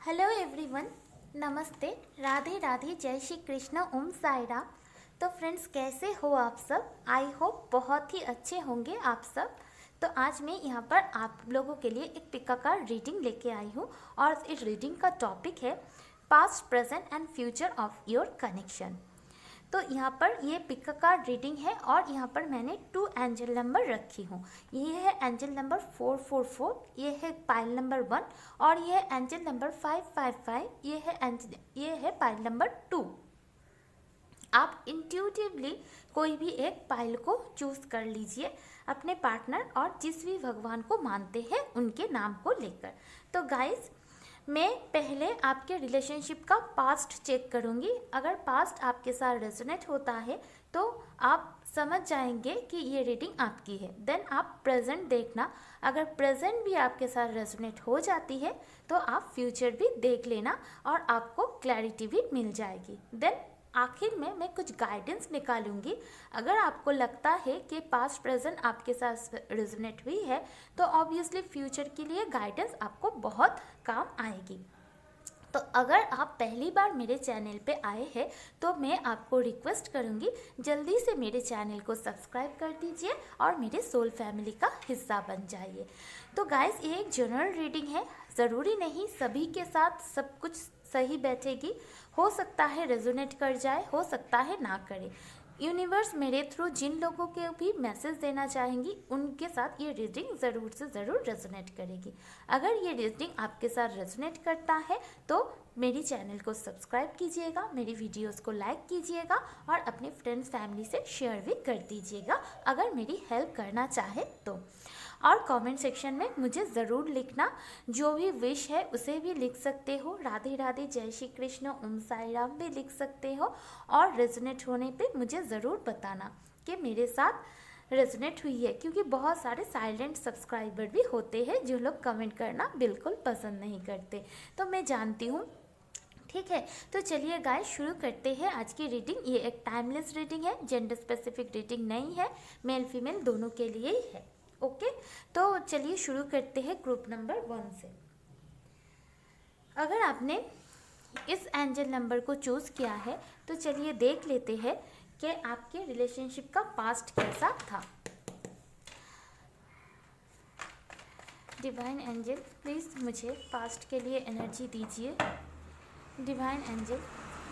Hello everyone, नमस्ते, राधे राधे, जय श्री कृष्ण, ओम साई राम। तो friends, कैसे हो आप सब? आई होप बहुत ही अच्छे होंगे आप सब। तो आज मैं यहाँ पर आप लोगों के लिए एक पिका कार्ड रीडिंग लेके आई हूँ और इस रीडिंग का टॉपिक है past, present and future of your connection. तो यहाँ पर ये पिक कार्ड रीडिंग है और यहाँ पर मैंने 2 एंजल नंबर रखी हूँ। ये है एंजल नंबर 444, ये है पाइल नंबर 1 और ये है एंजल नंबर 555, ये है पाइल नंबर 2। आप इंट्यूटिवली कोई भी एक पाइल को चूज कर लीजिए अपने पार्टनर और जिस भी भगवान को मानते हैं उनके नाम को लेकर। तो गाइस, मैं पहले आपके रिलेशनशिप का पास्ट चेक करूंगी। अगर पास्ट आपके साथ रेजोनेट होता है तो आप समझ जाएंगे कि ये रीडिंग आपकी है। देन आप प्रेजेंट देखना, अगर प्रेजेंट भी आपके साथ रेजोनेट हो जाती है तो आप फ्यूचर भी देख लेना और आपको क्लैरिटी भी मिल जाएगी। देन आखिर में मैं कुछ गाइडेंस निकालूंगी। अगर आपको लगता है कि पास्ट प्रेजेंट आपके साथ रेजोनेट हुई है तो ऑब्वियसली फ्यूचर के लिए गाइडेंस आपको बहुत काम आएगी। तो अगर आप पहली बार मेरे चैनल पे आए हैं तो मैं आपको रिक्वेस्ट करूंगी जल्दी से मेरे चैनल को सब्सक्राइब कर दीजिए और मेरे सोल फैमिली का हिस्सा बन जाइए। तो गाइस, ये एक जनरल रीडिंग है, ज़रूरी नहीं सभी के साथ सब कुछ सही बैठेगी। हो सकता है रेजोनेट कर जाए, हो सकता है ना करे। यूनिवर्स मेरे थ्रू जिन लोगों के भी मैसेज देना चाहेंगी उनके साथ ये रीडिंग ज़रूर से ज़रूर रेजोनेट करेगी। अगर ये रीडिंग आपके साथ रेजोनेट करता है तो मेरी चैनल को सब्सक्राइब कीजिएगा, मेरी वीडियोस को लाइक कीजिएगा और अपने फ्रेंड्स फैमिली से शेयर भी कर दीजिएगा अगर मेरी हेल्प करना चाहे तो। और कमेंट सेक्शन में मुझे ज़रूर लिखना, जो भी विश है उसे भी लिख सकते हो, राधे राधे, जय श्री कृष्ण, ओम साई राम भी लिख सकते हो। और रेजोनेट होने पे मुझे ज़रूर बताना कि मेरे साथ रेजोनेट हुई है, क्योंकि बहुत सारे साइलेंट सब्सक्राइबर भी होते हैं जो लोग कमेंट करना बिल्कुल पसंद नहीं करते, तो मैं जानती हूँ। ठीक है, तो चलिए गाइस शुरू करते हैं आज की रीडिंग। ये एक टाइमलेस रीडिंग है, जेंडर स्पेसिफिक रीडिंग नहीं है, मेल फीमेल दोनों के लिए ही है। ओके, तो चलिए शुरू करते हैं ग्रुप नंबर 1 से। अगर आपने इस एंजल नंबर को चूज़ किया है तो चलिए देख लेते हैं कि आपके रिलेशनशिप का पास्ट कैसा था। डिवाइन एंजल प्लीज़ मुझे पास्ट के लिए एनर्जी दीजिए। डिवाइन एंजल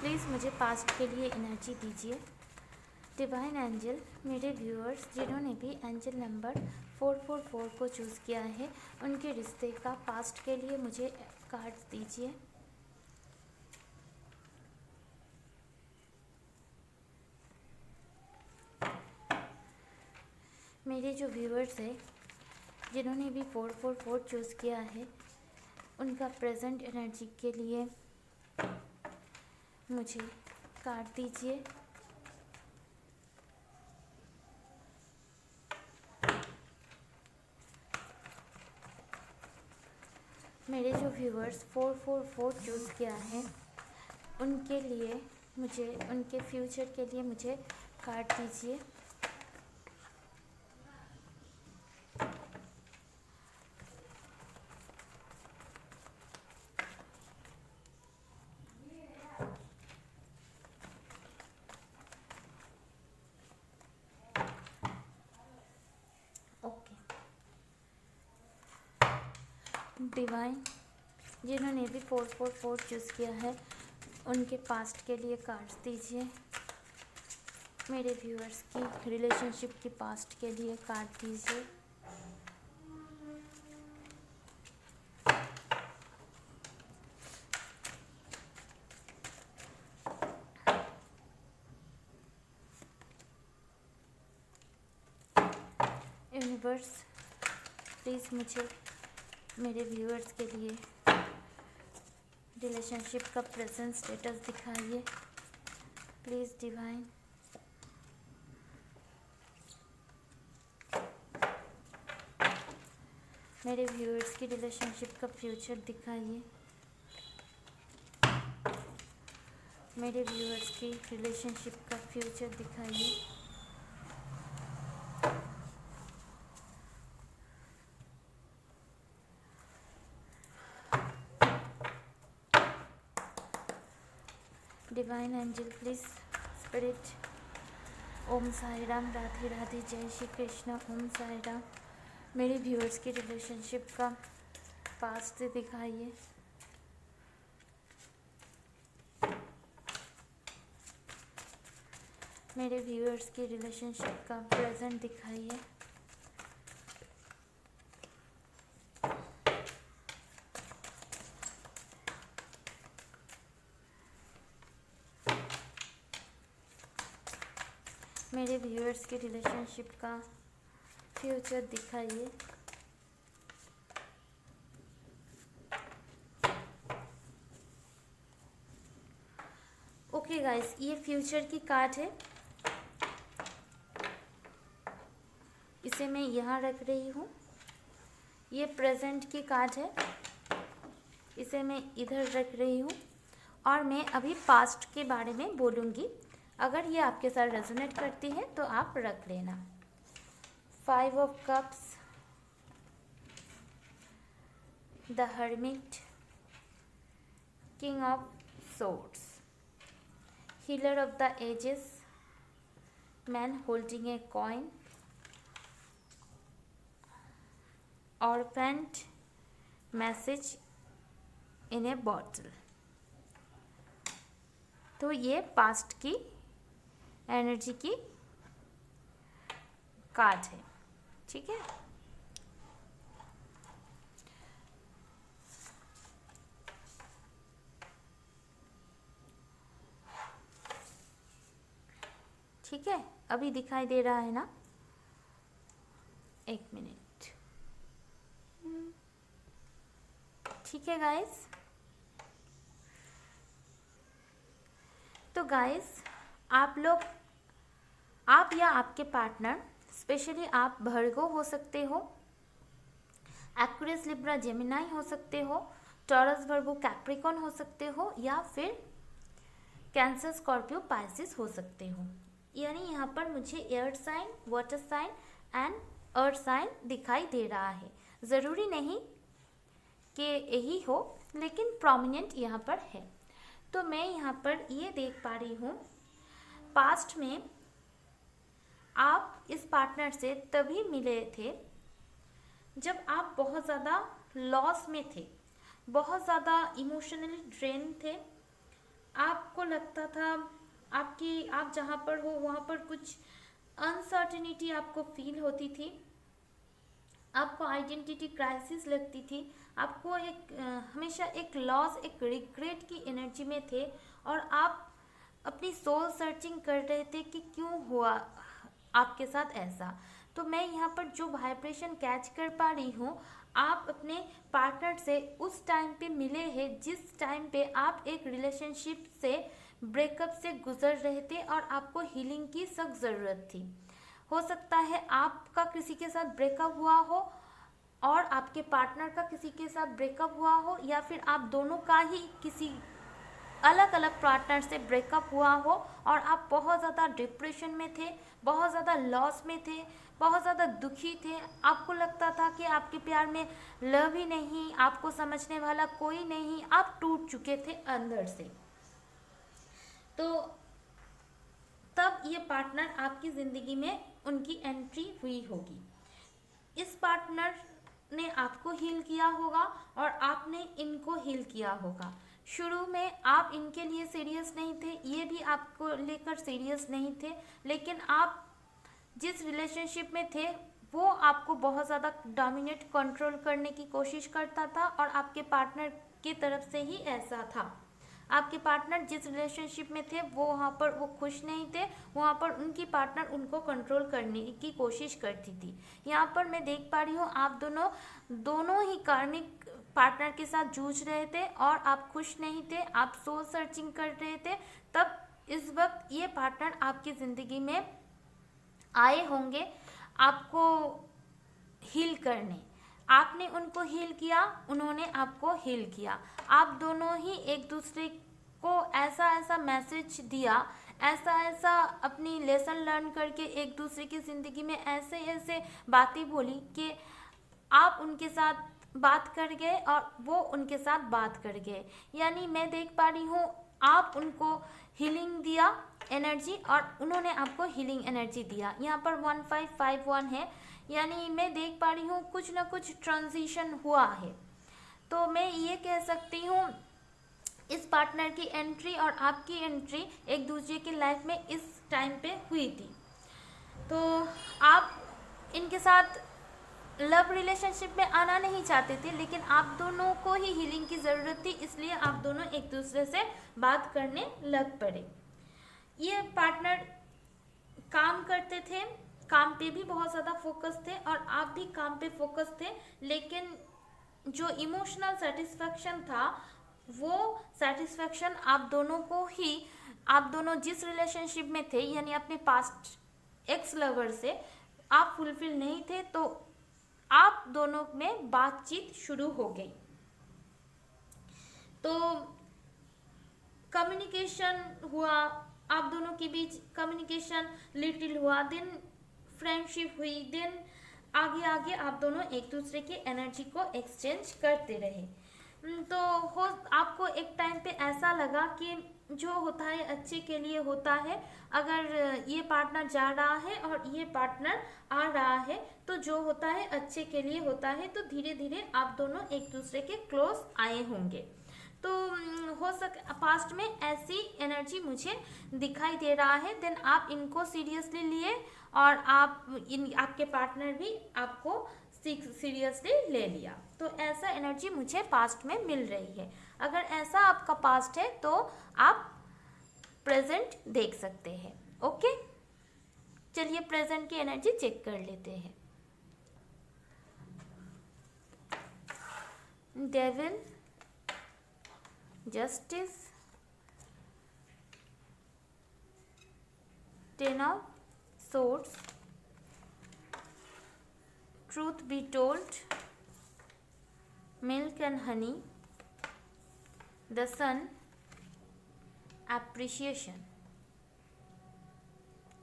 प्लीज़ मुझे पास्ट के लिए एनर्जी दीजिए। डिवाइन एंजल, मेरे व्यूअर्स जिन्होंने भी एंजल नंबर 444 को चूज़ किया है उनके रिश्ते का पास्ट के लिए मुझे कार्ड्स दीजिए। मेरे जो व्यूअर्स हैं जिन्होंने भी 444 चूज़ किया है उनका प्रेजेंट एनर्जी के लिए मुझे कार्ड दीजिए। मेरे जो व्यूअर्स 444 चूज़ किया है उनके लिए मुझे, उनके फ्यूचर के लिए मुझे कार्ड दीजिए। ओके, डिवाइन जिन्होंने भी 444 चूज़ किया है उनके पास्ट के लिए कार्ड्स दीजिए। मेरे व्यूअर्स की रिलेशनशिप की पास्ट के लिए कार्ड दीजिए। यूनिवर्स प्लीज़ मुझे मेरे व्यूअर्स के लिए रिलेशनशिप का प्रेजेंट स्टेटस दिखाइए प्लीज़। डिवाइन मेरे व्यूअर्स की रिलेशनशिप का फ्यूचर दिखाइए। मेरे व्यूअर्स की रिलेशनशिप का फ्यूचर दिखाइए। Divine angel please spirit. Om Sai Ram, Radhe Radhe, Jai Shri Krishna, ओम साई राम। मेरे व्यूअर्स की रिलेशनशिप का पास्ट दिखाइए। मेरे व्यूअर्स की रिलेशनशिप का प्रेजेंट दिखाइए। मेरे व्यूअर्स की रिलेशनशिप का फ्यूचर दिखाइए। ओके गाइस, ये फ्यूचर की कार्ड है। इसे मैं यहाँ रख रही हूँ। ये प्रेजेंट की कार्ड है, इसे मैं इधर रख रही हूँ। और मैं अभी पास्ट के बारे में बोलूँगी। अगर ये आपके साथ रेजोनेट करती है तो आप रख लेना। 5 of cups, the hermit, king of swords, healer of the ages, man holding a coin, orphaned, message in a bottle. तो ये पास्ट की एनर्जी की कार्ड है, ठीक है। ठीक है, अभी दिखाई दे रहा है ना? एक मिनट। ठीक है गाइस, तो गाइस आप लोग, आप या आपके पार्टनर, स्पेशली आप भर्गो हो सकते हो, एक्वेरियस लिब्रा जेमिनाई हो सकते हो, टॉरस वर्गो कैप्रिकॉन हो सकते हो, या फिर कैंसर स्कॉर्पियो पाइसिस हो सकते हो। यानी यहाँ पर मुझे air sign, water sign and earth sign दिखाई दे रहा है। ज़रूरी नहीं कि यही हो, लेकिन प्रोमिनेंट यहाँ पर है। तो मैं यहाँ पर ये देख पा रही हूँ, पास्ट में आप इस पार्टनर से तभी मिले थे जब आप बहुत ज़्यादा लॉस में थे, बहुत ज़्यादा इमोशनली ड्रेन थे। आपको लगता था आप जहाँ पर हो वहाँ पर कुछ अनसर्टेनिटी आपको फील होती थी, आपको आइडेंटिटी क्राइसिस लगती थी, आपको हमेशा एक लॉस, एक रिग्रेट की एनर्जी में थे, और आप अपनी सोल सर्चिंग कर रहे थे कि क्यों हुआ आपके साथ ऐसा। तो मैं यहाँ पर जो वाइब्रेशन कैच कर पा रही हूँ, आप अपने पार्टनर से उस टाइम पे मिले हैं जिस टाइम पे आप एक रिलेशनशिप से, ब्रेकअप से गुजर रहे थे और आपको हीलिंग की सख्त ज़रूरत थी। हो सकता है आपका किसी के साथ ब्रेकअप हुआ हो और आपके पार्टनर का किसी के साथ ब्रेकअप हुआ हो, या फिर आप दोनों का ही किसी अलग अलग पार्टनर से ब्रेकअप हुआ हो और आप बहुत ज़्यादा डिप्रेशन में थे, बहुत ज़्यादा लॉस में थे, बहुत ज़्यादा दुखी थे। आपको लगता था कि आपके प्यार में लव ही नहीं, आपको समझने वाला कोई नहीं, आप टूट चुके थे अंदर से। तो तब ये पार्टनर आपकी ज़िंदगी में उनकी एंट्री हुई होगी। इस पार्टनर ने आपको हील किया होगा और आपने इनको हील किया होगा। शुरू में आप इनके लिए सीरियस नहीं थे, ये भी आपको लेकर सीरियस नहीं थे, लेकिन आप जिस रिलेशनशिप में थे वो आपको बहुत ज़्यादा डोमिनेट, कंट्रोल करने की कोशिश करता था, और आपके पार्टनर की तरफ से ही ऐसा था। आपके पार्टनर जिस रिलेशनशिप में थे वो वहाँ पर वो खुश नहीं थे, वहाँ पर उनकी पार्टनर उनको कंट्रोल करने की कोशिश करती थी। यहाँ पर मैं देख पा रही हूँ आप दोनों ही कार्मिक पार्टनर के साथ जूझ रहे थे और आप खुश नहीं थे, आप सोल सर्चिंग कर रहे थे। तब इस वक्त ये पार्टनर आपकी ज़िंदगी में आए होंगे आपको हील करने। आपने उनको हील किया, उन्होंने आपको हील किया। आप दोनों ही एक दूसरे को ऐसा मैसेज दिया, ऐसा अपनी लेसन लर्न करके एक दूसरे की ज़िंदगी में ऐसे बातें बोली कि आप उनके साथ बात कर गए और वो उनके साथ बात कर गए। यानी मैं देख पा रही हूँ आप उनको हीलिंग दिया एनर्जी और उन्होंने आपको हीलिंग एनर्जी दिया। यहाँ पर 1551 है, यानी मैं देख पा रही हूँ कुछ ना कुछ ट्रांजिशन हुआ है। तो मैं ये कह सकती हूँ इस पार्टनर की एंट्री और आपकी एंट्री एक दूसरे की लाइफ में इस टाइम पे हुई थी। तो आप इनके साथ लव रिलेशनशिप में आना नहीं चाहते थे, लेकिन आप दोनों को ही हीलिंग की ज़रूरत थी, इसलिए आप दोनों एक दूसरे से बात करने लग पड़े। ये पार्टनर काम करते थे, काम पे भी बहुत ज़्यादा फोकस थे और आप भी काम पे फोकस थे, लेकिन जो इमोशनल सेटिस्फैक्शन था वो सेटिस्फैक्शन आप दोनों को ही, आप दोनों जिस रिलेशनशिप में थे यानी अपने पास्ट एक्स लवर से आप फुलफिल नहीं थे, तो आप दोनों में बातचीत शुरू हो गई। तो कम्युनिकेशन हुआ, आप दोनों के बीच कम्युनिकेशन लिटिल हुआ, देन फ्रेंडशिप हुई, देन आगे आगे आप दोनों एक दूसरे की एनर्जी को एक्सचेंज करते रहे। तो हो आपको एक टाइम पे ऐसा लगा कि जो होता है अच्छे के लिए होता है, अगर ये पार्टनर जा रहा है और ये पार्टनर आ रहा है तो जो होता है अच्छे के लिए होता है। तो धीरे धीरे आप दोनों एक दूसरे के क्लोज आए होंगे। तो हो पास्ट में ऐसी एनर्जी मुझे दिखाई दे रहा है। देन आप इनको सीरियसली लिए और आपके पार्टनर भी आपको सीरियसली ले लिया। तो ऐसा एनर्जी मुझे पास्ट में मिल रही है। अगर ऐसा आपका पास्ट है तो आप प्रेजेंट देख सकते हैं। ओके, चलिए प्रेजेंट की एनर्जी चेक कर लेते हैं। Devil, justice, ten of swords, truth be told, milk and honey, the sun, appreciation.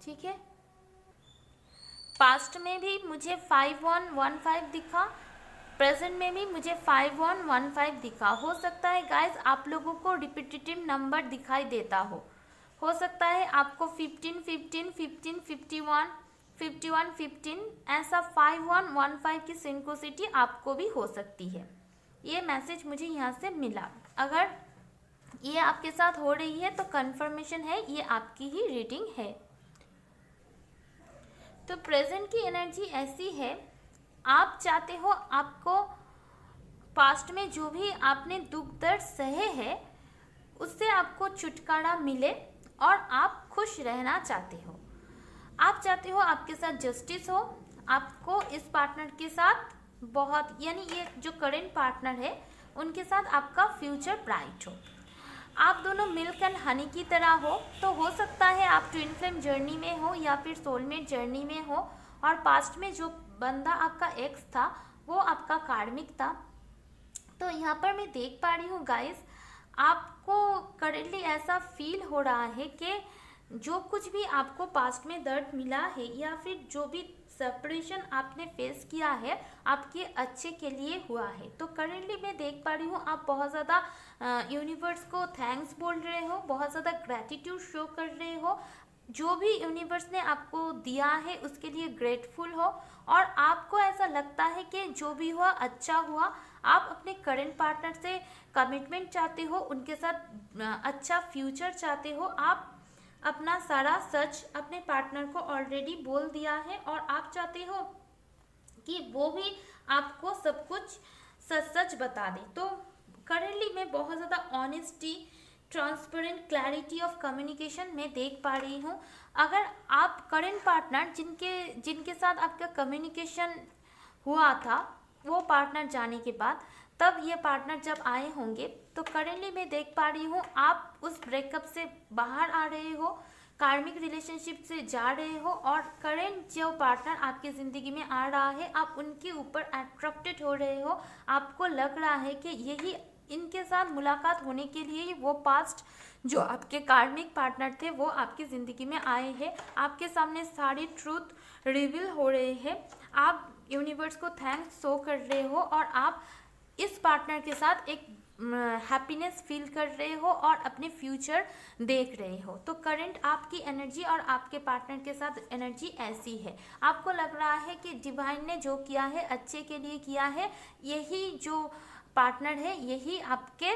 ठीक है, पास्ट में भी मुझे 5115 दिखा, प्रेजेंट में भी मुझे 5115 दिखा। हो सकता है गाइज आप लोगों को रिपीटेटिव नंबर दिखाई देता हो सकता है आपको 15 15 15 51 51 15 ऐसा 5115 की सिंक्रोसिटी आपको भी हो सकती है। ये मैसेज मुझे यहाँ से मिला। अगर ये आपके साथ हो रही है तो कंफर्मेशन है, ये आपकी ही रीडिंग है। तो प्रेजेंट की एनर्जी ऐसी है, आप चाहते हो आपको पास्ट में जो भी आपने दुख दर्द सहे हैं उससे आपको छुटकारा मिले और आप खुश रहना चाहते हो। आप चाहते हो आपके साथ जस्टिस हो, आपको इस पार्टनर के साथ बहुत, यानी ये जो करेंट पार्टनर है उनके साथ आपका फ्यूचर ब्राइट हो, आप दोनों मिल्क एंड हनी की तरह हो। तो हो सकता है आप ट्विन फ्लेम जर्नी में हो या फिर सोलमेट जर्नी में हो और पास्ट में जो बंदा आपका एक्स था वो आपका कार्मिक था। तो यहाँ पर मैं देख पा रही हूँ गाइस, आपको करेंटली ऐसा फील हो रहा है कि जो कुछ भी आपको पास्ट में दर्द मिला है या फिर जो भी सेपरेशन आपने फेस किया है आपके अच्छे के लिए हुआ है। तो करेंटली मैं देख पा रही हूँ आप बहुत ज़्यादा यूनिवर्स को थैंक्स बोल रहे हो, बहुत ज़्यादा ग्रैटिट्यूड शो कर रहे हो, जो भी यूनिवर्स ने आपको दिया है उसके लिए ग्रेटफुल हो और आपको ऐसा लगता है कि जो भी हुआ अच्छा हुआ। आप अपने करंट पार्टनर से कमिटमेंट चाहते हो, उनके साथ अच्छा फ्यूचर चाहते हो। आप अपना सारा सच अपने पार्टनर को ऑलरेडी बोल दिया है और आप चाहते हो कि वो भी आपको सब कुछ सच सच बता दे। तो करेंटली मैं बहुत ज़्यादा honesty, transparent, clarity of communication में देख पा रही हूँ। अगर आप करंट पार्टनर जिनके साथ आपका कम्युनिकेशन हुआ था वो पार्टनर जाने के बाद तब ये पार्टनर जब आए होंगे, तो करेंटली मैं देख पा रही हूँ आप उस ब्रेकअप से बाहर आ रहे हो, कार्मिक रिलेशनशिप से जा रहे हो और करेंट जो पार्टनर आपकी ज़िंदगी में आ रहा है आप उनके ऊपर अट्रैक्टेड हो रहे हो। आपको लग रहा है कि यही इनके साथ मुलाकात होने के लिए ही वो पास्ट जो आपके कार्मिक पार्टनर थे वो आपकी ज़िंदगी में आए हैं। आपके सामने सारी ट्रूथ रिवील हो रहे हैं, आप यूनिवर्स को थैंक्स शो कर रहे हो और आप इस पार्टनर के साथ एक हैप्पीनेस फील कर रहे हो और अपने फ्यूचर देख रहे हो। तो करंट आपकी एनर्जी और आपके पार्टनर के साथ एनर्जी ऐसी है, आपको लग रहा है कि डिवाइन ने जो किया है अच्छे के लिए किया है। यही जो पार्टनर है यही आपके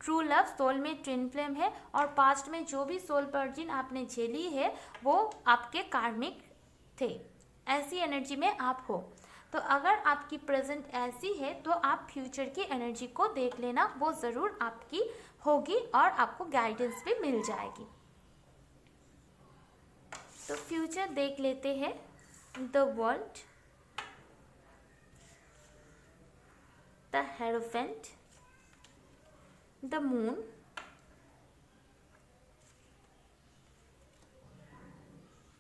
true love soulmate twin flame है, और पास्ट में जो भी सोल पर्जिन आपने झेली है वो आपके कार्मिक थे। ऐसी एनर्जी में आप हो। तो अगर आपकी प्रेजेंट ऐसी है तो आप फ्यूचर की एनर्जी को देख लेना, वो ज़रूर आपकी होगी और आपको गाइडेंस भी मिल जाएगी। तो फ्यूचर देख लेते हैं। The world, the hierophant, the moon,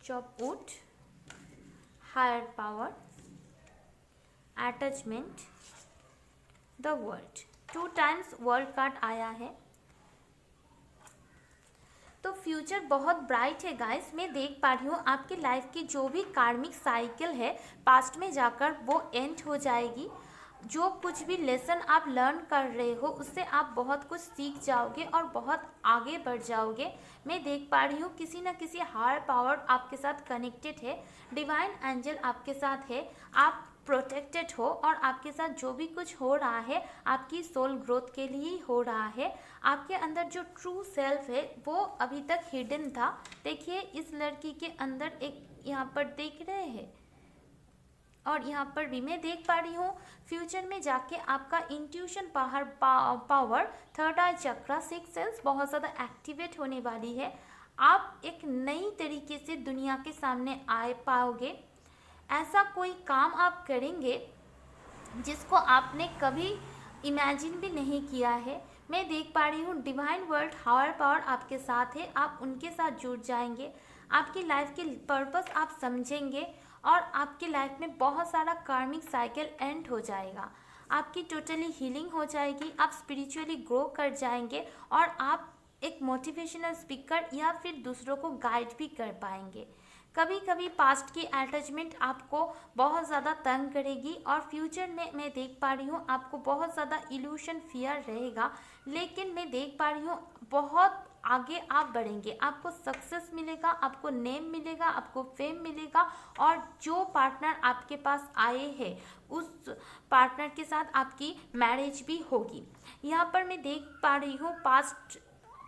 chop wood, higher power, attachment, the world. 2 times world card आया है। तो फ्यूचर बहुत ब्राइट है गाइस। मैं देख पा रही हूँ आपकी लाइफ की जो भी कार्मिक साइकिल है पास्ट में जाकर वो एंड हो जाएगी। जो कुछ भी लेसन आप लर्न कर रहे हो उससे आप बहुत कुछ सीख जाओगे और बहुत आगे बढ़ जाओगे। मैं देख पा रही हूँ किसी न किसी हायर पावर आपके साथ कनेक्टेड है, डिवाइन एंजल आपके साथ है, आप प्रोटेक्टेड हो और आपके साथ जो भी कुछ हो रहा है आपकी सोल ग्रोथ के लिए ही हो रहा है। आपके अंदर जो ट्रू सेल्फ है वो अभी तक हिडन था। देखिए इस लड़की के अंदर एक यहाँ पर देख रहे हैं, और यहाँ पर भी मैं देख पा रही हूँ फ्यूचर में जाके आपका इंट्यूशन पावर, थर्ड आई चक्रा, सिक्स सेंस बहुत ज़्यादा एक्टिवेट होने वाली है। आप एक नई तरीके से दुनिया के सामने आ पाओगे। ऐसा कोई काम आप करेंगे जिसको आपने कभी इमेजिन भी नहीं किया है। मैं देख पा रही हूँ डिवाइन वर्ल्ड हायर पावर आपके साथ है, आप उनके साथ जुड़ जाएंगे। आपकी लाइफ के पर्पस आप समझेंगे और आपकी लाइफ में बहुत सारा कार्मिक साइकिल एंड हो जाएगा। आपकी टोटली हीलिंग हो जाएगी, आप स्पिरिचुअली ग्रो कर जाएंगे और आप एक मोटिवेशनल स्पीकर या फिर दूसरों को गाइड भी कर पाएंगे। कभी कभी पास्ट की अटैचमेंट आपको बहुत ज़्यादा तंग करेगी और फ्यूचर में मैं देख पा रही हूँ आपको बहुत ज़्यादा इल्यूशन फियर रहेगा, लेकिन मैं देख पा रही हूँ बहुत आगे आप बढ़ेंगे। आपको सक्सेस मिलेगा, आपको नेम मिलेगा, आपको फेम मिलेगा, और जो पार्टनर आपके पास आए हैं उस पार्टनर के साथ आपकी मैरिज भी होगी। यहाँ पर मैं देख पा रही हूँ पास्ट,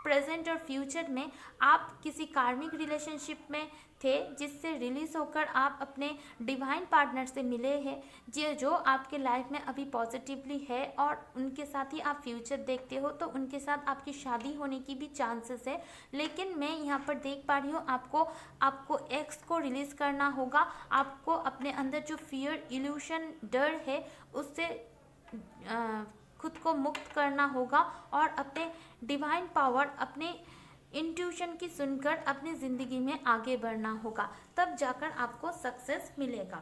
प्रेजेंट और फ्यूचर में आप किसी कार्मिक रिलेशनशिप में थे जिससे रिलीज होकर आप अपने डिवाइन पार्टनर से मिले हैं जो आपके लाइफ में अभी पॉजिटिवली है, और उनके साथ ही आप फ्यूचर देखते हो। तो उनके साथ आपकी शादी होने की भी चांसेस है। लेकिन मैं यहाँ पर देख पा रही हूँ आपको एक्स को रिलीज़ करना होगा। आपको अपने अंदर जो फियर, इल्यूशन, डर है उससे खुद को मुक्त करना होगा और अपने डिवाइन पावर, अपने इंट्यूशन की सुनकर अपनी ज़िंदगी में आगे बढ़ना होगा, तब जाकर आपको सक्सेस मिलेगा।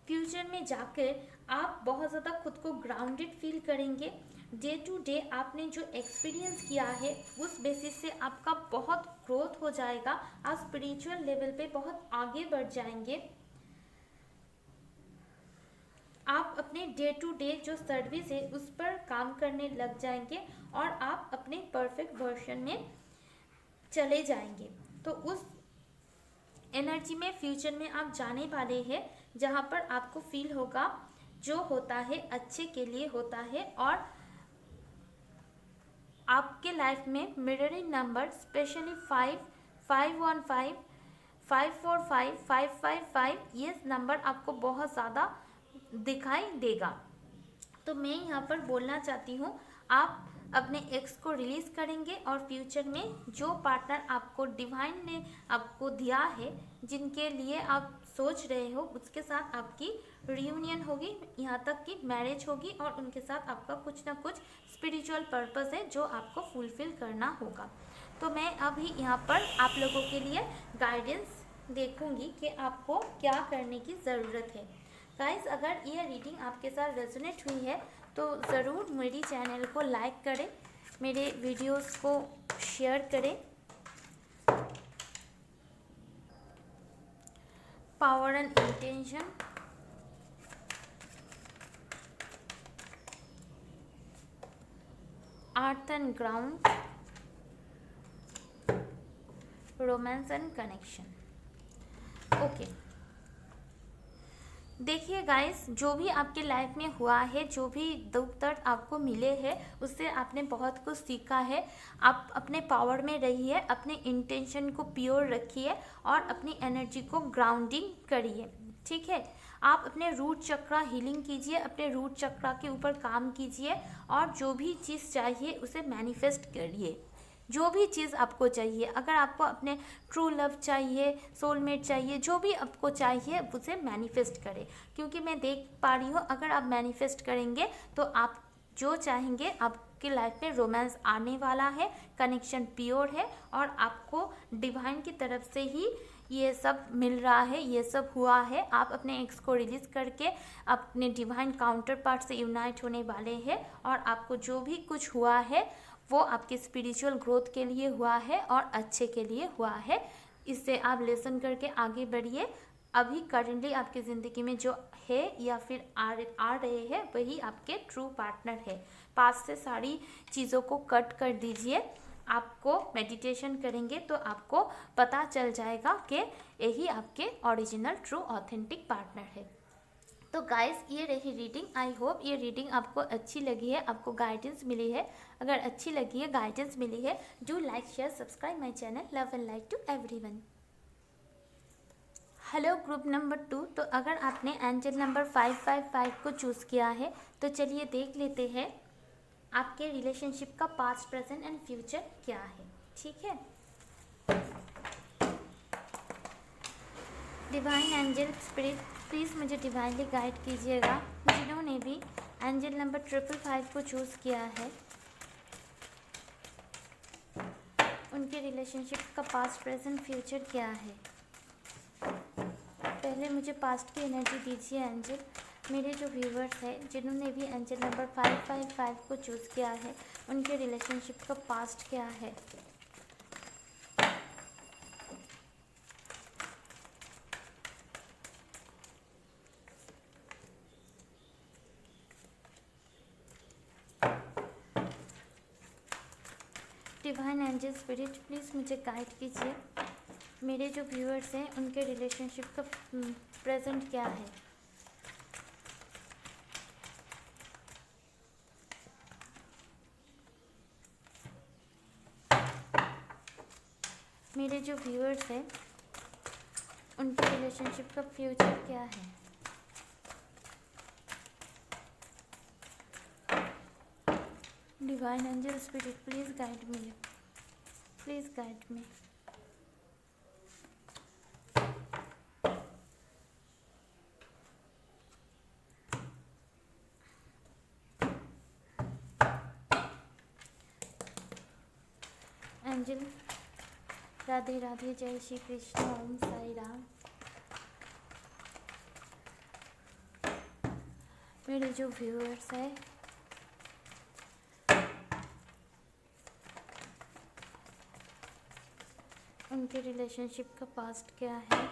फ्यूचर में जाकर आप बहुत ज़्यादा खुद को ग्राउंडेड फील करेंगे। डे टू डे आपने जो एक्सपीरियंस किया है उस बेसिस से आपका बहुत ग्रोथ हो जाएगा। आप स्पिरिचुअल लेवल पे बहुत आगे बढ़ जाएंगे। आप अपने डे टू डे जो सर्विस है उस पर काम करने लग जाएंगे और आप अपने परफेक्ट वर्जन में चले जाएंगे। तो उस एनर्जी में फ्यूचर में आप जाने वाले हैं जहाँ पर आपको फील होगा जो होता है अच्छे के लिए होता है, और आपके लाइफ में मिररिंग नंबर स्पेशली 5, 515, 545, 555 ये नंबर आपको बहुत ज़्यादा दिखाई देगा। तो मैं यहाँ पर बोलना चाहती हूँ आप अपने एक्स को रिलीज़ करेंगे और फ्यूचर में जो पार्टनर आपको डिवाइन ने आपको दिया है, जिनके लिए आप सोच रहे हो, उसके साथ आपकी रियूनियन होगी, यहाँ तक कि मैरिज होगी, और उनके साथ आपका कुछ ना कुछ स्पिरिचुअल पर्पस है जो आपको फुलफिल करना होगा। तो मैं अभी यहाँ पर आप लोगों के लिए गाइडेंस देखूँगी कि आपको क्या करने की ज़रूरत है। गाइस, अगर ये रीडिंग आपके साथ रेजोनेट हुई है तो ज़रूर मेरी चैनल को लाइक करें, मेरे वीडियोस को शेयर करें। Power and intention, earth and ground, romance and connection. Okay, देखिए गाइस, जो भी आपके लाइफ में हुआ है, जो भी दुख दर्द आपको मिले हैं, उससे आपने बहुत कुछ सीखा है। आप अपने पावर में रहिए, अपने इंटेंशन को प्योर रखिए और अपनी एनर्जी को ग्राउंडिंग करिए, ठीक है। आप अपने रूट चक्रा हीलिंग कीजिए, अपने रूट चक्रा के ऊपर काम कीजिए और जो भी चीज़ चाहिए उसे मैनिफेस्ट करिए। जो भी चीज़ आपको चाहिए, अगर आपको अपने ट्रू लव चाहिए, सोलमेट चाहिए, जो भी आपको चाहिए उसे मैनिफेस्ट करें, क्योंकि मैं देख पा रही हूँ अगर आप मैनिफेस्ट करेंगे तो आप जो चाहेंगे आपकी लाइफ में रोमांस आने वाला है, कनेक्शन प्योर है और आपको डिवाइन की तरफ से ही ये सब मिल रहा है, ये सब हुआ है। आप अपने एक्स को रिलीज करके अपने डिवाइन काउंटर पार्ट से यूनाइट होने वाले हैं और आपको जो भी कुछ हुआ है वो आपके स्पिरिचुअल ग्रोथ के लिए हुआ है और अच्छे के लिए हुआ है। इससे आप लेसन करके आगे बढ़िए। अभी करेंटली आपकी ज़िंदगी में जो है या फिर आ रहे हैं वही आपके ट्रू पार्टनर है। पास से सारी चीज़ों को कट कर दीजिए। आपको मेडिटेशन करेंगे तो आपको पता चल जाएगा कि यही आपके ओरिजिनल ट्रू ऑथेंटिक पार्टनर है। तो गाइस, ये रही रीडिंग। आई होप ये रीडिंग आपको अच्छी लगी है, आपको गाइडेंस मिली है। अगर अच्छी लगी है, गाइडेंस मिली है, do like share subscribe my channel. Love and like to everyone. Hello group number 2। तो अगर आपने एंजल नंबर 555 को चूज़ किया है तो चलिए देख लेते हैं आपके रिलेशनशिप का पास्ट, प्रेजेंट एंड फ्यूचर क्या है, ठीक है। डिवाइन एंजल स्पिरिट प्लीज़ मुझे डिवाइनली गाइड कीजिएगा। जिन्होंने भी एंजल नंबर 555 को चूज़ किया है उनके रिलेशनशिप का पास्ट, प्रेजेंट, फ्यूचर क्या है। पहले मुझे पास्ट की एनर्जी दीजिए एंजल। मेरे जो व्यूवर्स हैं जिन्होंने भी एंजल नंबर 555 को चूज़ किया है उनके रिलेशनशिप का पास्ट क्या है। डिवाइन एंजल स्पिरिट प्लीज़ मुझे गाइड कीजिए। मेरे जो व्यूअर्स हैं उनके रिलेशनशिप का प्रेजेंट क्या है। मेरे जो व्यूअर्स हैं उनके रिलेशनशिप का फ्यूचर क्या है। Divine angel spirit please guide me, please guide me. Angel Radhe Radhe, Jai Shri Krishna, ओम साई राम। मेरे जो व्यूअर्स हैं उनके रिलेशनशिप का पास्ट क्या है।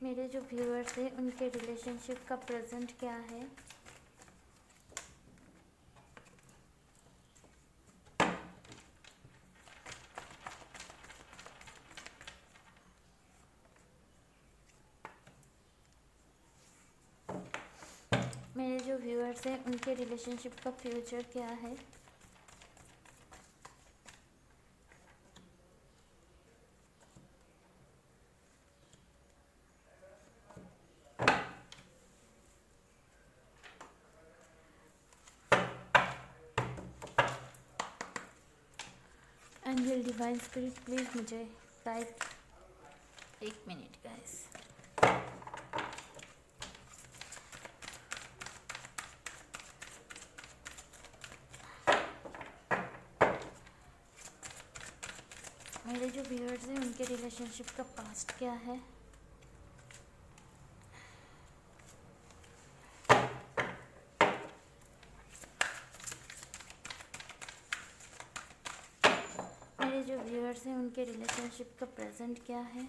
मेरे जो व्यूअर्स हैं उनके रिलेशनशिप का प्रेजेंट क्या है। मेरे जो व्यूअर्स हैं उनके रिलेशनशिप का फ्यूचर क्या है। एंजल डिवाइन स्पिरिट प्लीज़ मुझे गाइड। एक मिनट गाइस। मेरे जो व्यूअर्स हैं उनके रिलेशनशिप का पास्ट क्या है। मेरे जो व्यूअर्स हैं उनके रिलेशनशिप का प्रेजेंट क्या है।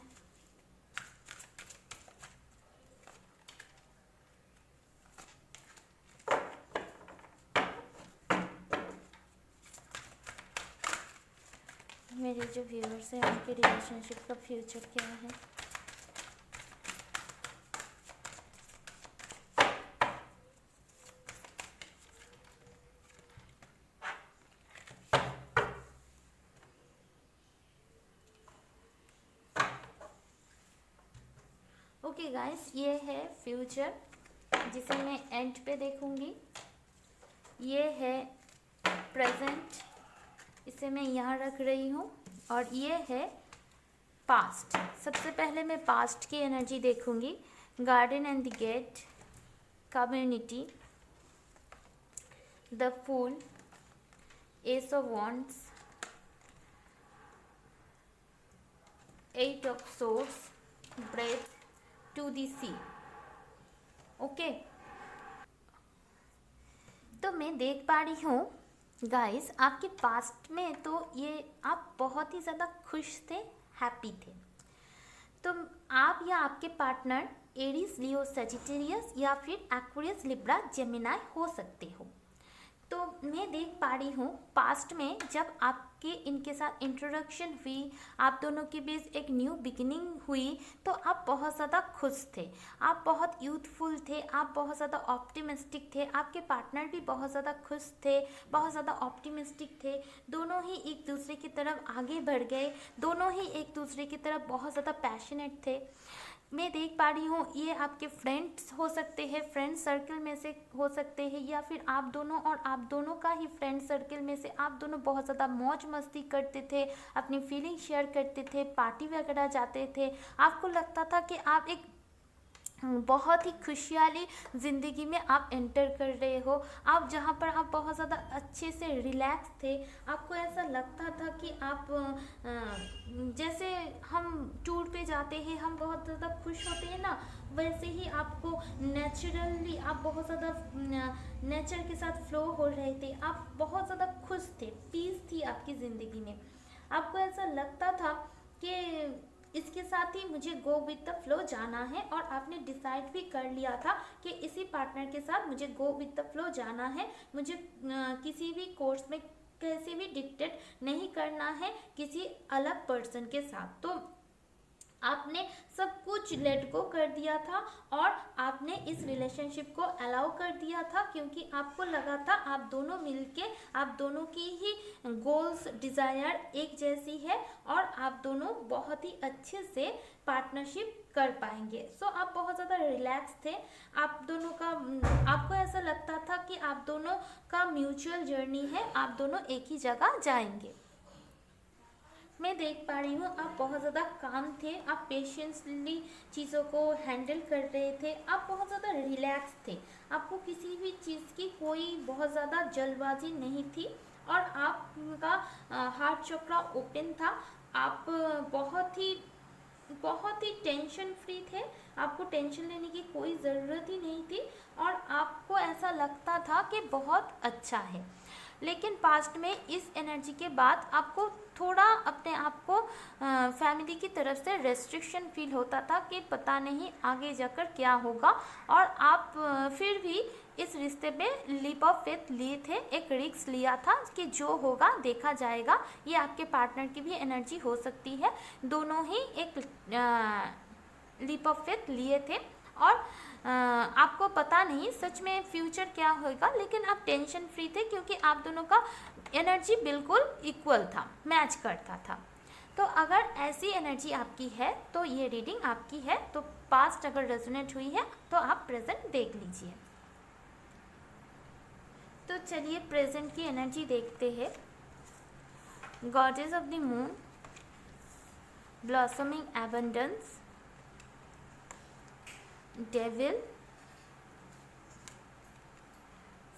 मेरे जो व्यूअर्स हैं उनके रिलेशनशिप का फ्यूचर क्या है। ओके गाइस, ये है फ्यूचर जिसे मैं एंड पे देखूंगी। ये है प्रेजेंट, इसे मैं यहाँ रख रही हूँ, और ये है पास्ट। सबसे पहले मैं पास्ट की एनर्जी देखूंगी। Garden and the gate, community, the fool, ace of wands, eight of swords, breath, to the sea. Okay, तो मैं देख पा रही हूँ गाइस, आपके पास्ट में तो ये आप बहुत ही ज़्यादा खुश थे, हैप्पी थे। तो आप या आपके पार्टनर एरीज, लियो, सजिटेरियस या फिर एक्वेरियस, लिब्रा, जेमिनाई हो सकते हो। तो मैं देख पा रही हूँ पास्ट में जब आपके इनके साथ इंट्रोडक्शन हुई, आप दोनों के बीच एक न्यू बिगिनिंग हुई, तो आप बहुत ज़्यादा खुश थे, आप बहुत यूथफुल थे, आप बहुत ज़्यादा ऑप्टिमिस्टिक थे, आपके पार्टनर भी बहुत ज़्यादा खुश थे, बहुत ज़्यादा ऑप्टिमिस्टिक थे। दोनों ही एक दूसरे की तरफ आगे बढ़ गए, दोनों ही एक दूसरे की तरफ बहुत ज़्यादा पैशनेट थे। मैं देख पा रही हूँ ये आपके फ्रेंड्स हो सकते हैं, फ्रेंड सर्कल में से हो सकते हैं, या फिर आप दोनों और आप दोनों का ही फ्रेंड सर्कल में से आप दोनों बहुत ज़्यादा मौज मस्ती करते थे, अपनी फीलिंग शेयर करते थे, पार्टी वगैरह जाते थे। आपको लगता था कि आप एक बहुत ही खुशहाली ज़िंदगी में आप एंटर कर रहे हो, आप जहाँ पर आप बहुत ज़्यादा अच्छे से रिलैक्स थे। आपको ऐसा लगता था कि आप जैसे हम टूर पे जाते हैं, हम बहुत ज़्यादा खुश होते हैं ना, वैसे ही आपको नेचुरली आप बहुत ज़्यादा नेचर के साथ फ्लो हो रहे थे, आप बहुत ज़्यादा खुश थे, पीस थी आपकी ज़िंदगी में। आपको ऐसा लगता था कि इसके साथ ही मुझे गो विद द फ्लो जाना है, और आपने डिसाइड भी कर लिया था कि इसी पार्टनर के साथ मुझे गो विद द फ्लो जाना है, मुझे किसी भी कोर्स में कैसे भी डिक्टेट नहीं करना है किसी अलग पर्सन के साथ। तो आपने सब कुछ लेट गो कर दिया था और आपने इस रिलेशनशिप को अलाउ कर दिया था, क्योंकि आपको लगा था आप दोनों मिलके, आप दोनों की ही गोल्स, डिज़ायर एक जैसी है, और आप दोनों बहुत ही अच्छे से पार्टनरशिप कर पाएंगे। सो आप बहुत ज़्यादा रिलैक्स थे, आप दोनों का, आपको ऐसा लगता था कि आप दोनों का म्यूचुअल जर्नी है, आप दोनों एक ही जगह जाएंगे। मैं देख पा रही हूँ आप बहुत ज़्यादा काम थे, आप पेशेंसली चीज़ों को हैंडल कर रहे थे, आप बहुत ज़्यादा रिलैक्स थे, आपको किसी भी चीज़ की कोई बहुत ज़्यादा जल्दबाजी नहीं थी, और आपका हार्ट चक्रा ओपन था। आप बहुत ही टेंशन फ्री थे, आपको टेंशन लेने की कोई ज़रूरत ही नहीं थी, और आपको ऐसा लगता था कि बहुत अच्छा है। लेकिन पास्ट में इस एनर्जी के बाद आपको थोड़ा अपने आप को फैमिली की तरफ से रेस्ट्रिक्शन फील होता था कि पता नहीं आगे जाकर क्या होगा, और आप फिर भी इस रिश्ते में लीप ऑफ फेथ लिए थे, एक रिस्क लिया था कि जो होगा देखा जाएगा। ये आपके पार्टनर की भी एनर्जी हो सकती है, दोनों ही एक लीप ऑफ फेथ लिए थे, और आपको पता नहीं सच में फ्यूचर क्या होगा, लेकिन आप टेंशन फ्री थे क्योंकि आप दोनों का एनर्जी बिल्कुल इक्वल था, मैच करता था। तो अगर ऐसी एनर्जी आपकी है तो ये रीडिंग आपकी है। तो पास्ट अगर रेजोनेट हुई है तो आप प्रेजेंट देख लीजिए। तो चलिए प्रेजेंट की एनर्जी देखते हैं। Goddess of the moon, blossoming abundance, Devil,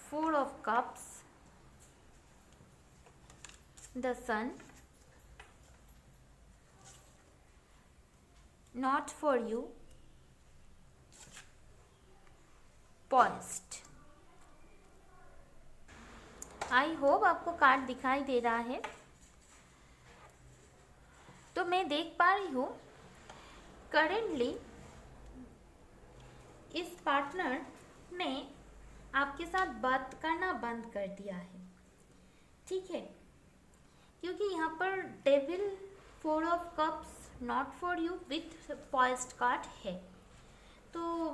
Four of Cups, the Sun, Not for you, Poised। I hope आपको कार्ड दिखाई दे रहा है। तो मैं देख पा रही हूँ करेंटली इस पार्टनर ने आपके साथ बात करना बंद कर दिया है, ठीक है, क्योंकि यहाँ पर devil, 4 of cups, not for you with poised card है। तो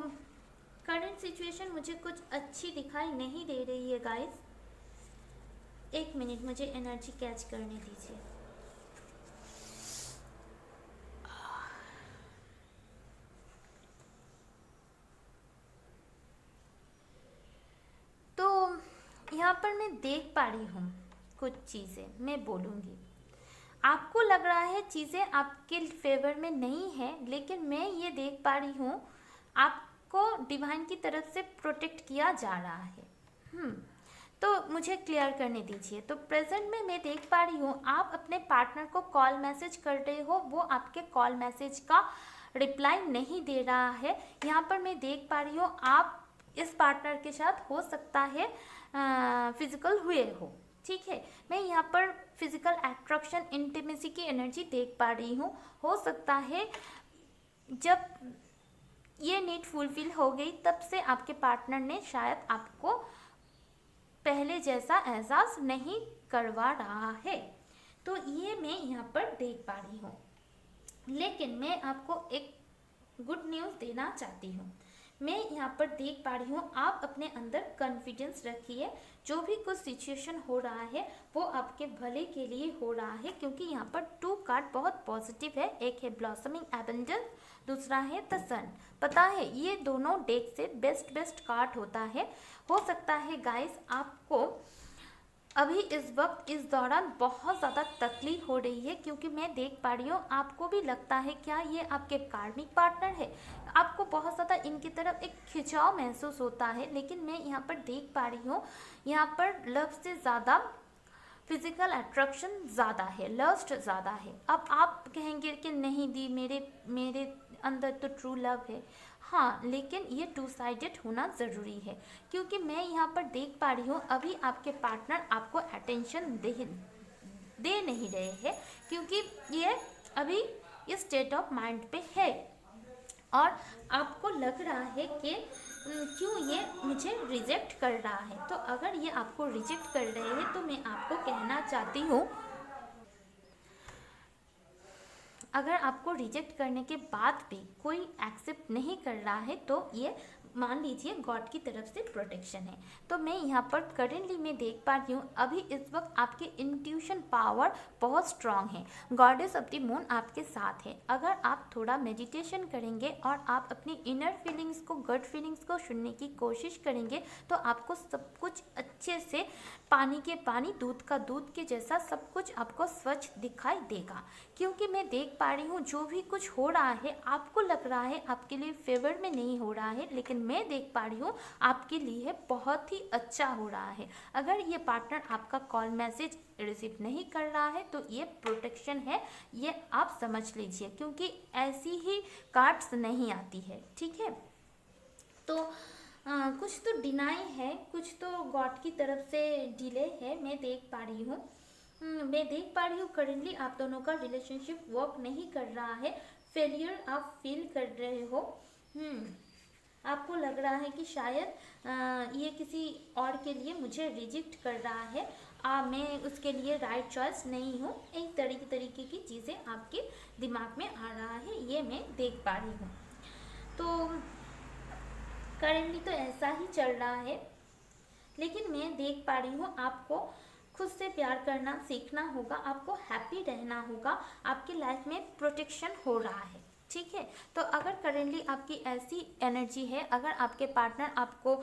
करंट सिचुएशन मुझे कुछ अच्छी दिखाई नहीं दे रही है गाइस। एक मिनट, मुझे एनर्जी कैच करने दीजिए। तो यहाँ पर मैं देख पा रही हूँ कुछ चीज़ें, मैं बोलूँगी। आपको लग रहा है चीज़ें आपके फेवर में नहीं है, लेकिन मैं ये देख पा रही हूँ आपको डिवाइन की तरफ से प्रोटेक्ट किया जा रहा है। तो मुझे क्लियर करने दीजिए। तो प्रेजेंट में मैं देख पा रही हूँ आप अपने पार्टनर को कॉल मैसेज कर रहे हो, वो आपके कॉल मैसेज का रिप्लाई नहीं दे रहा है। यहाँ पर मैं देख पा रही हूँ आप इस पार्टनर के साथ हो सकता है फिजिकल हुए हो, ठीक है। मैं यहाँ पर फिजिकल अट्रैक्शन, इंटीमेसी की एनर्जी देख पा रही हूँ। हो सकता है जब ये नीड फुलफिल हो गई तब से आपके पार्टनर ने शायद आपको पहले जैसा एहसास नहीं करवा रहा है। तो ये मैं यहाँ पर देख पा रही हूँ, लेकिन मैं आपको एक गुड न्यूज़ देना चाहती हूँ। मैं यहाँ पर देख पा रही हूँ आप अपने अंदर कॉन्फिडेंस रखिए। जो भी कुछ सिचुएशन हो रहा है वो आपके भले के लिए हो रहा है, क्योंकि यहाँ पर 2 कार्ड बहुत पॉजिटिव है। एक है ब्लॉसमिंग एबंडेंस, दूसरा है द सन। पता है ये दोनों डेक से बेस्ट कार्ड होता है। हो सकता है गाइस आपको अभी इस वक्त इस दौरान बहुत ज़्यादा तकलीफ हो रही है, क्योंकि मैं देख पा रही हूँ आपको भी लगता है क्या ये आपके कार्मिक पार्टनर है। आपको बहुत ज़्यादा इनकी तरफ एक खिंचाव महसूस होता है, लेकिन मैं यहाँ पर देख पा रही हूँ यहाँ पर लव से ज़्यादा फिजिकल अट्रैक्शन ज़्यादा है, लस्ट ज़्यादा है। अब आप कहेंगे कि नहीं दी, मेरे अंदर तो ट्रू लव है। हाँ, लेकिन ये 2 साइडेड होना ज़रूरी है, क्योंकि मैं यहाँ पर देख पा रही हूँ अभी आपके पार्टनर आपको अटेंशन दे नहीं रहे हैं, क्योंकि ये अभी इस स्टेट ऑफ माइंड पे है और आपको लग रहा है कि क्यों ये मुझे रिजेक्ट कर रहा है। तो अगर ये आपको रिजेक्ट कर रहे हैं तो मैं आपको कहना चाहती हूँ, अगर आपको रिजेक्ट करने के बाद भी कोई एक्सेप्ट नहीं कर रहा है तो ये मान लीजिए गॉड की तरफ से प्रोटेक्शन है। तो मैं यहाँ पर करेंटली मैं देख पा रही हूँ अभी इस वक्त आपके इंट्यूशन पावर बहुत स्ट्रांग है। गॉडेस ऑफ द मून आपके साथ है। अगर आप थोड़ा मेडिटेशन करेंगे और आप अपनी इनर फीलिंग्स को, गट फीलिंग्स को सुनने की कोशिश करेंगे तो आपको सब कुछ अच्छे से पानी के पानी, दूध का दूध के जैसा सब कुछ आपको स्वच्छ दिखाई देगा। क्योंकि मैं देख पा रही हूँ जो भी कुछ हो रहा है आपको लग रहा है आपके लिए फेवर में नहीं हो रहा है, लेकिन मैं देख पा रही हूँ आपके लिए बहुत ही अच्छा हो रहा है। अगर ये पार्टनर आपका कॉल मैसेज रिसीव नहीं कर रहा है तो ये प्रोटेक्शन है, ये आप समझ लीजिए, क्योंकि ऐसी ही कार्ड्स नहीं आती है, ठीक है। तो कुछ तो डिनाई है, कुछ तो गॉड की तरफ से डिले है, मैं देख पा रही हूँ। मैं देख पा रही हूँ करेंटली आप दोनों का रिलेशनशिप वर्क नहीं कर रहा है। फेलियर आप फील कर रहे हो। आपको लग रहा है कि शायद ये किसी और के लिए मुझे रिजेक्ट कर रहा है, मैं उसके लिए राइट चॉइस नहीं हूँ। एक तरीके की चीज़ें आपके दिमाग में आ रहा है, ये मैं देख पा रही हूँ। तो करेंटली तो ऐसा ही चल रहा है, लेकिन मैं देख पा रही हूँ आपको खुद से प्यार करना सीखना होगा, आपको हैप्पी रहना होगा, आपकी लाइफ में प्रोटेक्शन हो रहा है, ठीक है। तो अगर करेंटली आपकी ऐसी एनर्जी है, अगर आपके पार्टनर आपको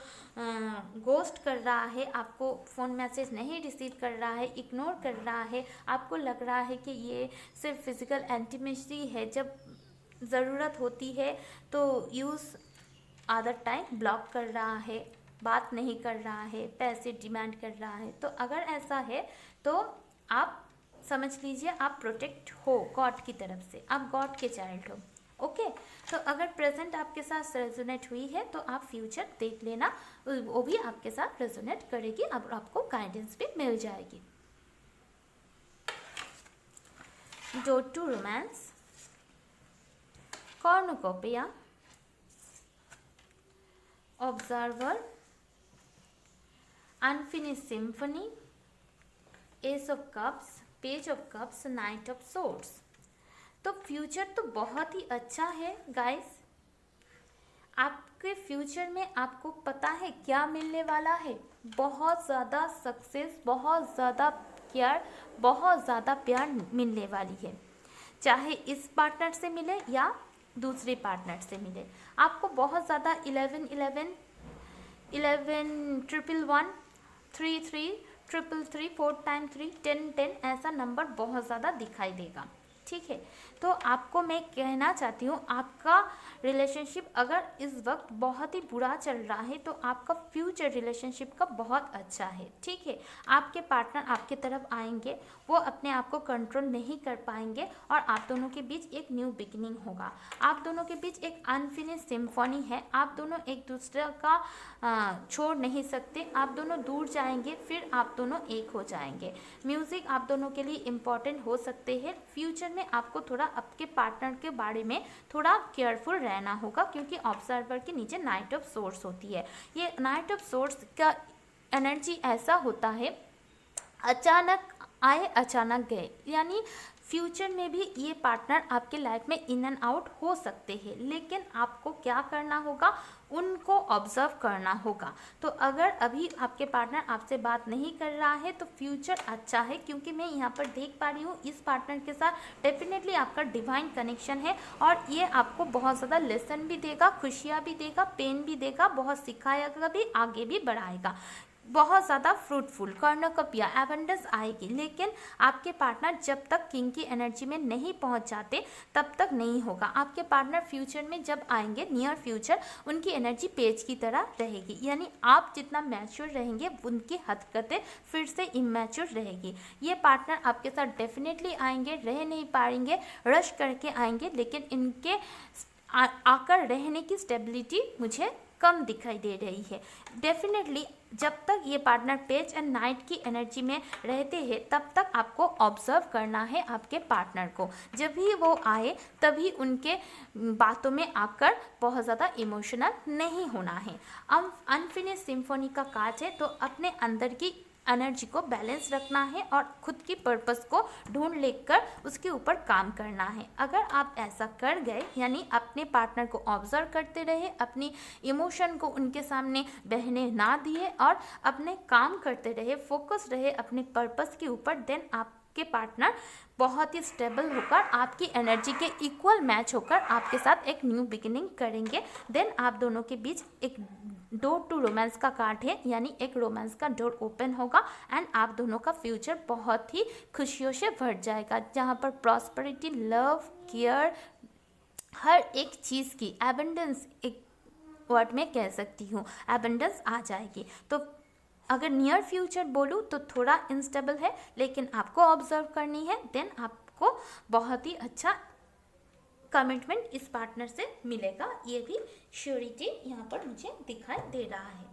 गोस्ट कर रहा है, आपको फ़ोन मैसेज नहीं रिसीव कर रहा है, इग्नोर कर रहा है, आपको लग रहा है कि ये सिर्फ फिजिकल इंटीमेसी है, जब ज़रूरत होती है तो यूज़ अदर टाइम ब्लॉक कर रहा है, बात नहीं कर रहा है, पैसे डिमांड कर रहा है, तो अगर ऐसा है तो आप समझ लीजिए आप प्रोटेक्ट हो गॉड की तरफ से, आप गॉड के चाइल्ड हो, ओके। तो अगर प्रेजेंट आपके साथ रेजोनेट हुई है तो आप फ्यूचर देख लेना, वो भी आपके साथ रेजोनेट करेगी, अब आपको गाइडेंस भी मिल जाएगी। Door to romance, cornucopia, observer, unfinished symphony, ace of cups, page of cups, knight of swords. तो फ्यूचर तो बहुत ही अच्छा है गाइस। आपके फ्यूचर में आपको पता है क्या मिलने वाला है? बहुत ज़्यादा सक्सेस, बहुत ज़्यादा केयर, बहुत ज़्यादा प्यार मिलने वाली है। चाहे इस पार्टनर से मिले या दूसरे पार्टनर से मिले, आपको बहुत ज़्यादा 11 11 11 1 1 3 3 3 3 4 टाइम 3 10 10 ऐसा नंबर बहुत ज़्यादा दिखाई देगा। ठीक है, तो आपको मैं कहना चाहती हूँ, आपका रिलेशनशिप अगर इस वक्त बहुत ही बुरा चल रहा है तो आपका फ्यूचर रिलेशनशिप का बहुत अच्छा है। ठीक है, आपके पार्टनर आपके तरफ आएंगे, वो अपने आप को कंट्रोल नहीं कर पाएंगे और आप दोनों के बीच एक न्यू बिगिनिंग होगा। आप दोनों के बीच एक अनफिनिश्ड सिम्फनी है, आप दोनों एक दूसरे का छोड़ नहीं सकते। आप दोनों दूर जाएंगे, फिर आप दोनों एक हो जाएंगे। म्यूज़िक आप दोनों के लिए इम्पॉर्टेंट हो सकते हैं। फ्यूचर में आपको थोड़ा आपके पार्टनर के बारे में थोड़ा केयरफुल रहना होगा, क्योंकि ऑब्जर्वर के नीचे नाइट ऑफ सोर्स होती है। ये नाइट ऑफ सोर्स का एनर्जी ऐसा होता है, अचानक आए अचानक गए, यानी फ्यूचर में भी ये पार्टनर आपके लाइफ में इन एंड आउट हो सकते हैं, लेकिन आपको क्या करना होगा? उनको ऑब्जर्व करना होगा। तो अगर अभी आपके पार्टनर आपसे बात नहीं कर रहा है तो फ्यूचर अच्छा है, क्योंकि मैं यहाँ पर देख पा रही हूँ इस पार्टनर के साथ डेफिनेटली आपका डिवाइन कनेक्शन है और ये आपको बहुत ज़्यादा लेसन भी देगा, खुशियाँ भी देगा, पेन भी देगा, बहुत सिखाएगा भी, आगे भी बढ़ाएगा, बहुत ज़्यादा फ्रूटफुल कॉर्नुकोपिया एबंडेंस आएगी। लेकिन आपके पार्टनर जब तक किंग की एनर्जी में नहीं पहुंच जाते तब तक नहीं होगा। आपके पार्टनर फ्यूचर में जब आएंगे, नियर फ्यूचर, उनकी एनर्जी पेज की तरह रहेगी, यानी आप जितना मैच्योर रहेंगे उनकी हरकतें फिर से इमैच्योर रहेगी। ये पार्टनर आपके साथ डेफिनेटली आएंगे, रह नहीं पाएंगे, रश करके आएंगे, लेकिन इनके आकर रहने की स्टेबिलिटी मुझे कम दिखाई दे रही है। डेफिनेटली जब तक ये पार्टनर पेज एंड नाइट की एनर्जी में रहते हैं तब तक आपको ऑब्जर्व करना है आपके पार्टनर को। जब भी वो आए तभी उनके बातों में आकर बहुत ज़्यादा इमोशनल नहीं होना है। अनफिनिश्ड सिम्फनी का कार्ड है, तो अपने अंदर की एनर्जी को बैलेंस रखना है और खुद की पर्पस को ढूंढ लेकर उसके ऊपर काम करना है। अगर आप ऐसा कर गए, यानी अपने पार्टनर को ऑब्जर्व करते रहे, अपनी इमोशन को उनके सामने बहने ना दिए और अपने काम करते रहे, फोकस रहे अपने पर्पस के ऊपर, देन आपके पार्टनर बहुत ही स्टेबल होकर आपकी एनर्जी के इक्वल मैच होकर आपके साथ एक न्यू बिगिनिंग करेंगे। देन आप दोनों के बीच एक डोर टू रोमांस का कार्ड है, यानी एक रोमांस का डोर ओपन होगा एंड आप दोनों का फ्यूचर बहुत ही खुशियों से भर जाएगा, जहाँ पर प्रॉस्पेरिटी, लव, केयर, हर एक चीज़ की एबंडेंस, एक वर्ड में कह सकती हूँ, एबंडेंस आ जाएगी। तो अगर नियर फ्यूचर बोलूँ तो थोड़ा इंस्टेबल है, लेकिन आपको ऑब्जर्व करनी है, देन आपको बहुत ही अच्छा कमिटमेंट इस पार्टनर से मिलेगा। ये भी श्योरिटी यहाँ पर मुझे दिखाई दे रहा है।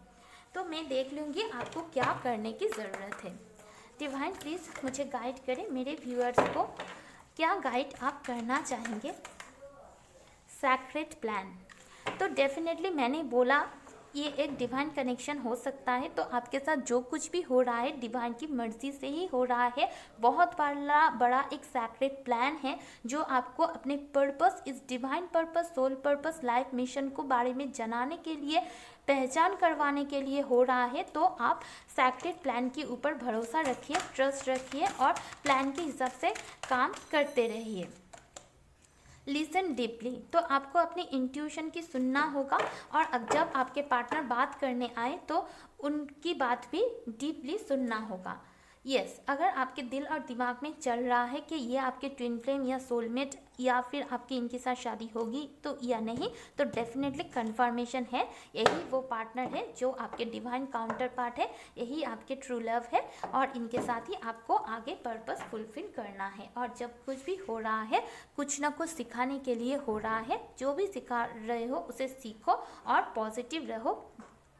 तो मैं देख लूँगी आपको क्या करने की ज़रूरत है। डिवाइन प्लीज़ मुझे गाइड करें, मेरे व्यूअर्स को क्या गाइड आप करना चाहेंगे। सैक्रेड प्लान, तो डेफिनेटली मैंने बोला ये एक डिवाइन कनेक्शन हो सकता है, तो आपके साथ जो कुछ भी हो रहा है डिवाइन की मर्जी से ही हो रहा है। बहुत बड़ा एक सैक्रेड प्लान है जो आपको अपने पर्पस, इस divine purpose, soul purpose, life mission को बारे में जनाने के लिए, पहचान करवाने के लिए हो रहा है। तो आप सैक्रेड प्लान के ऊपर भरोसा रखिए, ट्रस्ट रखिए और प्लान के हिसाब से काम करते रहिए। लिसन डीपली, तो आपको अपनी इंट्यूशन की सुनना होगा और अब जब आपके पार्टनर बात करने आए तो उनकी बात भी डीपली सुनना होगा। यस, अगर आपके दिल और दिमाग में चल रहा है कि ये आपके ट्विन फ्लेम या सोलमेट या फिर आपकी इनके साथ शादी होगी तो या नहीं, तो डेफिनेटली कंफर्मेशन है, यही वो पार्टनर है जो आपके डिवाइन काउंटर पार्ट है, यही आपके ट्रू लव है और इनके साथ ही आपको आगे पर्पस फुलफिल करना है। और जब कुछ भी हो रहा है कुछ ना कुछ सिखाने के लिए हो रहा है, जो भी सिखा रहे हो उसे सीखो और पॉजिटिव रहो,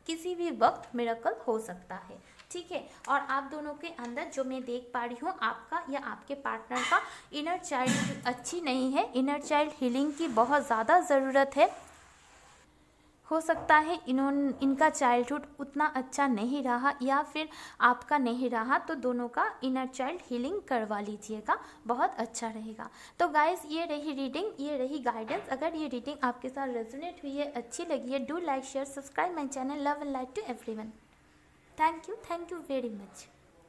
किसी भी वक्त मिरेकल हो सकता है। ठीक है। और आप दोनों के अंदर जो मैं देख पा रही हूँ, आपका या आपके पार्टनर का इनर चाइल्ड अच्छी नहीं है। इनर चाइल्ड हीलिंग की बहुत ज़्यादा ज़रूरत है। हो सकता है इनका चाइल्डहुड उतना अच्छा नहीं रहा या फिर आपका नहीं रहा, तो दोनों का इनर चाइल्ड हीलिंग करवा लीजिएगा, बहुत अच्छा रहेगा। तो गाइस, ये रही रीडिंग, ये रही गाइडेंस। अगर ये रीडिंग आपके साथ रेजोनेट हुई है, अच्छी लगी है, do like share subscribe my channel. Love and light to everyone. Thank you very much.